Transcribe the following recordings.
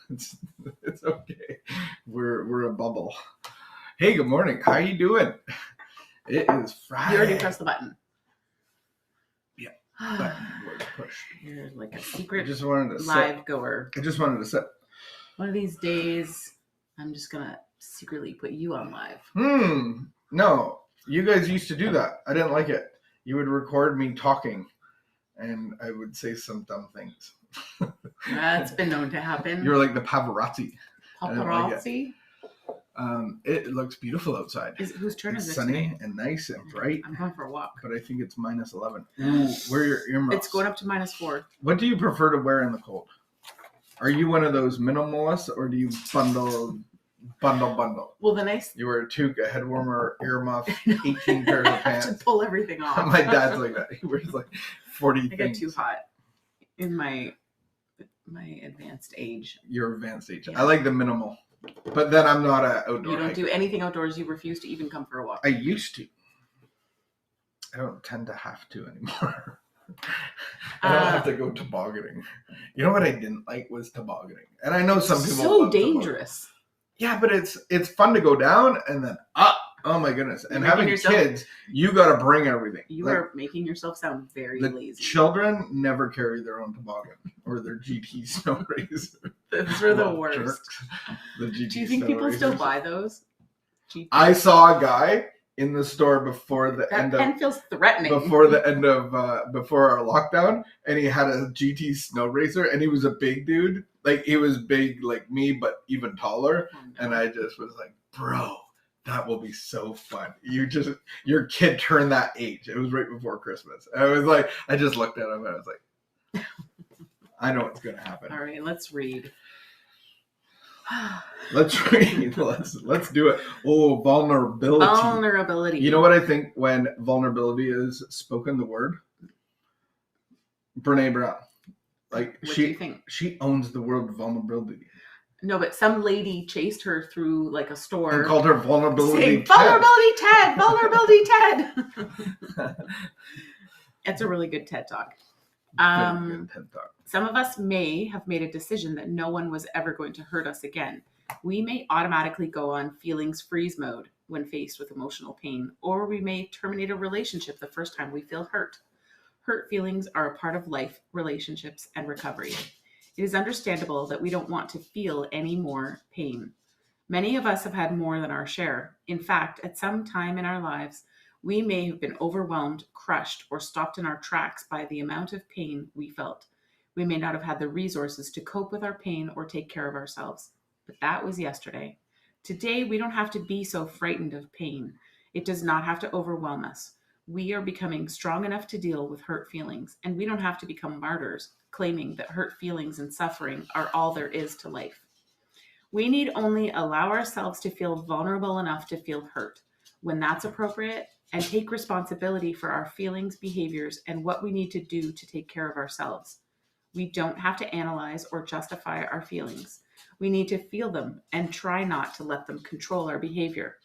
It's okay. We're a bubble. Hey, good morning. How you doing? It is Friday. You already pressed the button. Yeah. Button was pushed. You're like a secret live live goer. I just wanted to sit. One of these days, I'm just gonna secretly put you on live. No, you guys used to do that. I didn't like it. You would record me talking, and I would say some dumb things. That's been known to happen. You're like the paparazzi. Paparazzi? It looks beautiful outside. Whose turn is it? It's sunny today? and nice and bright. I'm going for a walk. But I think it's -11. Ooh, where are your earmuffs? It's going up to -4. What do you prefer to wear in the cold? Are you one of those minimalists, or do you bundle? Well, the nice... You wear a toque, a head warmer, earmuff, 18 pairs of pants. I have to pull everything off. My dad's like that. He wears like 40 things. I get too hot in my advanced age. Your advanced age. Yeah. I like the minimal. But then I'm not an outdoor You don't hiker. do anything outdoors. You refuse to even come for a walk. I used to. I don't tend to have to anymore. I don't have to go tobogganing. You know what I didn't like was tobogganing. And I know some people so dangerous. Yeah, but it's fun to go down and then up. Oh my goodness. And having kids, you got to bring everything. You are making yourself sound very lazy. Children never carry their own toboggan or their GT snow razor. Those are the worst. The GT Do you think people still buy those? GT? I saw a guy in the store before the end of... That pen feels threatening. Before the end of... before our lockdown, and he had a GT snow racer, and he was a big dude. Like, he was big like me, but even taller. Oh, no. And I just was like, bro, that will be so fun. Your kid turned that age. It was right before Christmas. And I was like, I just looked at him and I was like, I know what's going to happen. All right, let's read. Let's read. Let's do it. Oh, vulnerability. Vulnerability. You know what I think when vulnerability is spoken the word? Brene Brown. Like, what do you think? She owns the word vulnerability. No, but some lady chased her through like a store and called her vulnerability saying, Vulnerability Ted! Vulnerability Ted! It's a really good TED Talk. Good TED Talk. Some of us may have made a decision that no one was ever going to hurt us again. We may automatically go on feelings freeze mode when faced with emotional pain, or we may terminate a relationship the first time we feel hurt. Hurt feelings are a part of life, relationships, and recovery. It is understandable that we don't want to feel any more pain. Many of us have had more than our share. In fact, at some time in our lives, we may have been overwhelmed, crushed, or stopped in our tracks by the amount of pain we felt. We may not have had the resources to cope with our pain or take care of ourselves. But that was yesterday. Today, we don't have to be so frightened of pain. It does not have to overwhelm us. We are becoming strong enough to deal with hurt feelings, and we don't have to become martyrs, claiming that hurt feelings and suffering are all there is to life. We need only allow ourselves to feel vulnerable enough to feel hurt when that's appropriate, and take responsibility for our feelings, behaviors, and what we need to do to take care of ourselves. We don't have to analyze or justify our feelings. We need to feel them and try not to let them control our behavior.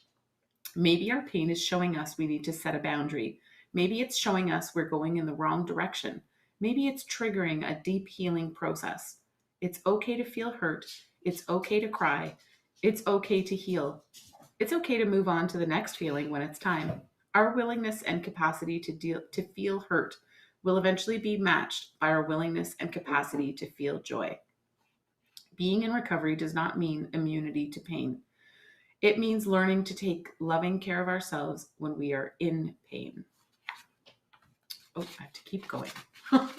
Maybe our pain is showing us we need to set a boundary. Maybe it's showing us we're going in the wrong direction. Maybe it's triggering a deep healing process. It's okay to feel hurt. It's okay to cry. It's okay to heal. It's okay to move on to the next feeling when it's time. Our willingness and capacity to feel hurt will eventually be matched by our willingness and capacity to feel joy. Being in recovery does not mean immunity to pain. It means learning to take loving care of ourselves when we are in pain. Oh, I have to keep going.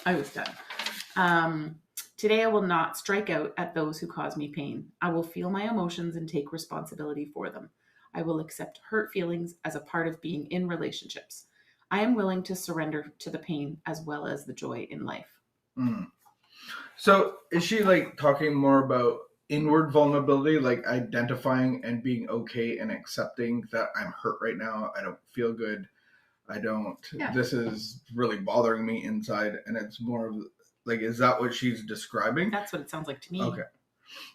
I was done. Today I will not strike out at those who cause me pain. I will feel my emotions and take responsibility for them. I will accept hurt feelings as a part of being in relationships. I am willing to surrender to the pain as well as the joy in life. So is she like talking more about inward vulnerability, like identifying and being okay and accepting that I'm hurt right now, I don't feel good, this is really bothering me inside, and it's more of like, is that what she's describing? That's what it sounds like to me. Okay.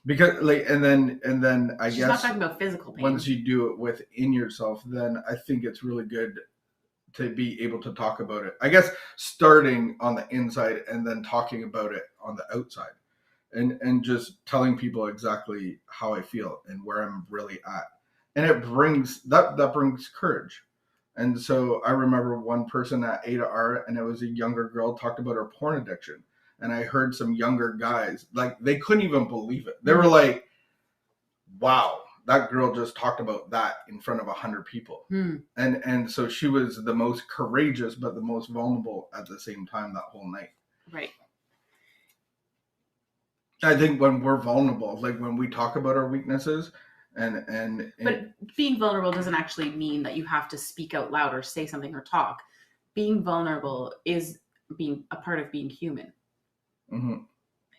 Because like, and then she's guess not talking about physical pain. Once you do it within yourself, then I think it's really good to be able to talk about it. I guess starting on the inside and then talking about it on the outside and just telling people exactly how I feel and where I'm really at. And it brings that brings courage. And so I remember one person at Ada Art, and it was a younger girl, talked about her porn addiction. And I heard some younger guys, like, they couldn't even believe it. They were like, wow, that girl just talked about that in front of 100 people. And so she was the most courageous, but the most vulnerable at the same time that whole night. Right. I think when we're vulnerable, like when we talk about our weaknesses, but being vulnerable doesn't actually mean that you have to speak out loud or say something or talk. Being vulnerable is being a part of being human. Mm-hmm.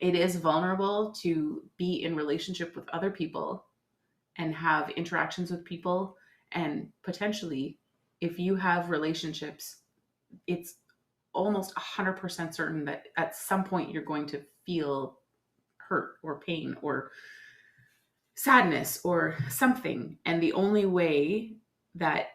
It is vulnerable to be in relationship with other people and have interactions with people, and potentially, if you have relationships, it's almost 100% certain that at some point you're going to feel hurt or pain or sadness or something. And the only way that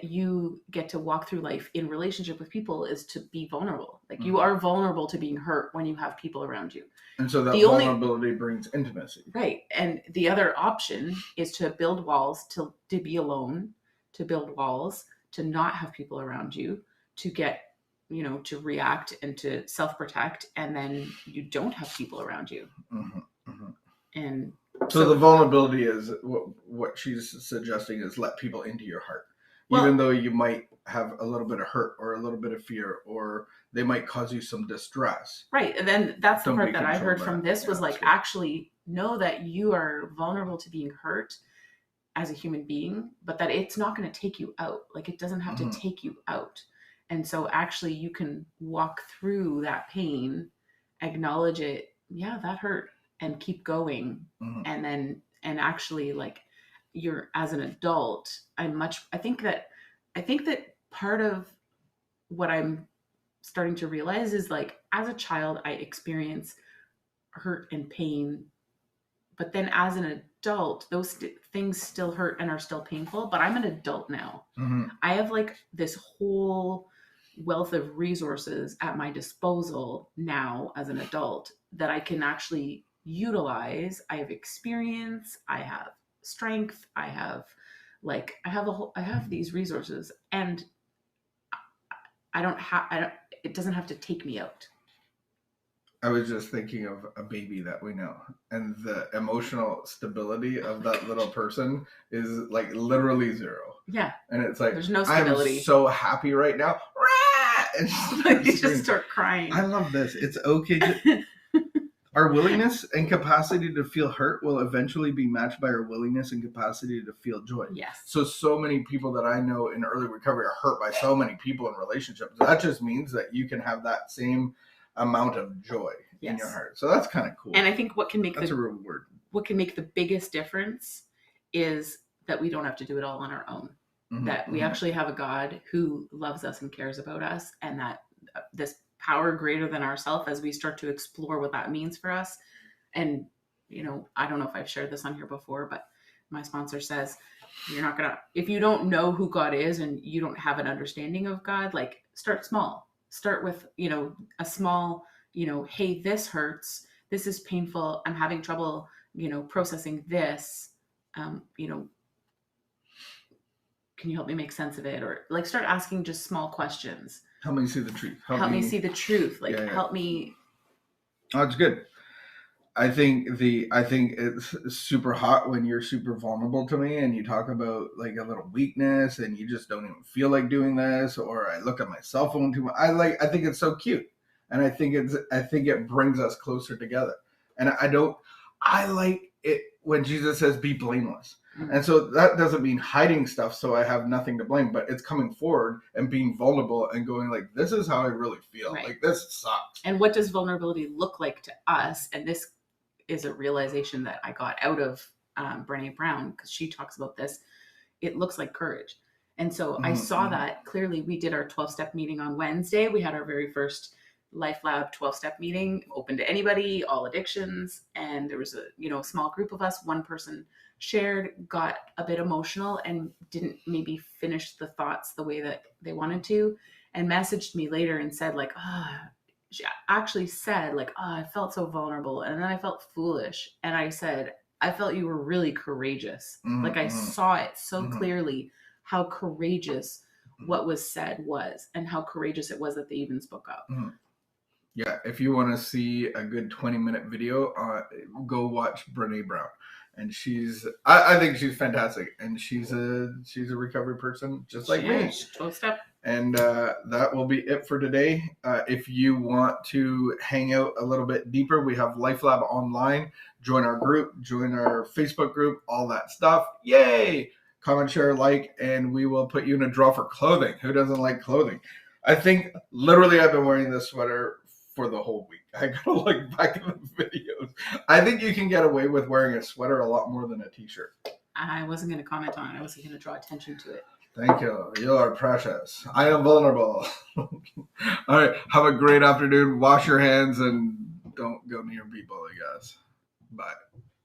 you get to walk through life in relationship with people is to be vulnerable. Like, you are vulnerable to being hurt when you have people around you. And so that vulnerability brings intimacy. Right. And the other option is to build walls, to be alone, to build walls, to not have people around you, to get, to react and to self-protect. And then you don't have people around you. Mm-hmm. Mm-hmm. And so the vulnerability is what she's suggesting is let people into your heart. Even though you might have a little bit of hurt or a little bit of fear, or they might cause you some distress. Right. And then that's the part that I heard from this was like, actually know that you are vulnerable to being hurt as a human being, but that it's not going to take you out. Like, it doesn't have to take you out. And so actually you can walk through that pain, acknowledge it. Yeah, that hurt, and keep going. And actually, like, you're, as an adult, I think that part of what I'm starting to realize is, like, as a child, I experience hurt and pain, but then as an adult, those things still hurt and are still painful, but I'm an adult now. I have, like, this whole wealth of resources at my disposal now as an adult that I can actually utilize. I have experience, I have strength, I have these resources, and it doesn't have to take me out. I was just thinking of a baby that we know, and the emotional stability of that little person is like literally zero. Yeah. And it's like, there's no stability. I'm so happy right now. And you just start crying. I love this. It's okay our willingness and capacity to feel hurt will eventually be matched by our willingness and capacity to feel joy. Yes. So many people that I know in early recovery are hurt by so many people in relationships. That just means that you can have that same amount of joy in your heart. So that's kind of cool. And I think what can make a real word. What can make the biggest difference is that we don't have to do it all on our own. That we actually have a God who loves us and cares about us, and that this power greater than ourselves, as we start to explore what that means for us. And, I don't know if I've shared this on here before, but my sponsor says, if you don't know who God is and you don't have an understanding of God, like, start small. Start with, a small, hey, this hurts. This is painful. I'm having trouble, processing this. Can you help me make sense of it? Or, like, start asking just small questions. Help me see the truth. Help me see the truth. Like, help me. Oh, it's good. I think it's super hot when you're super vulnerable to me and you talk about, like, a little weakness and you just don't even feel like doing this, or I look at my cell phone too much. I think it's so cute, and I think it brings us closer together. And I like it when Jesus says, "Be blameless." And so that doesn't mean hiding stuff so I have nothing to blame, but it's coming forward and being vulnerable and going, like, this is how I really feel. Right. Like, this sucks. And what does vulnerability look like to us? And this is a realization that I got out of Brené Brown, because she talks about this. It looks like courage. And so I saw that clearly. We did our 12-step meeting on Wednesday. We had our very first LifeLab 12-step meeting, open to anybody, all addictions. And there was a small group of us. One person shared, got a bit emotional, and didn't maybe finish the thoughts the way that they wanted to, and messaged me later and said, like, she actually said, like, oh, I felt so vulnerable. And then I felt foolish. And I said, I felt you were really courageous. Like, I saw it so clearly how courageous what was said was, and how courageous it was that they even spoke up. Yeah, if you want to see a good 20-minute video, go watch Brene Brown. And I think she's fantastic. And she's a recovery person just like me. And that will be it for today. If you want to hang out a little bit deeper, we have LifeLab online. Join our group, join our Facebook group, all that stuff. Yay! Comment, share, like, and we will put you in a draw for clothing. Who doesn't like clothing? I think literally I've been wearing this sweater for the whole week. I gotta look back at the videos. I think you can get away with wearing a sweater a lot more than a t-shirt. I wasn't going to comment on it. I wasn't going to draw attention to it. Thank you. You are precious. I am vulnerable. All right. Have a great afternoon. Wash your hands and don't go near people, I guess. Bye.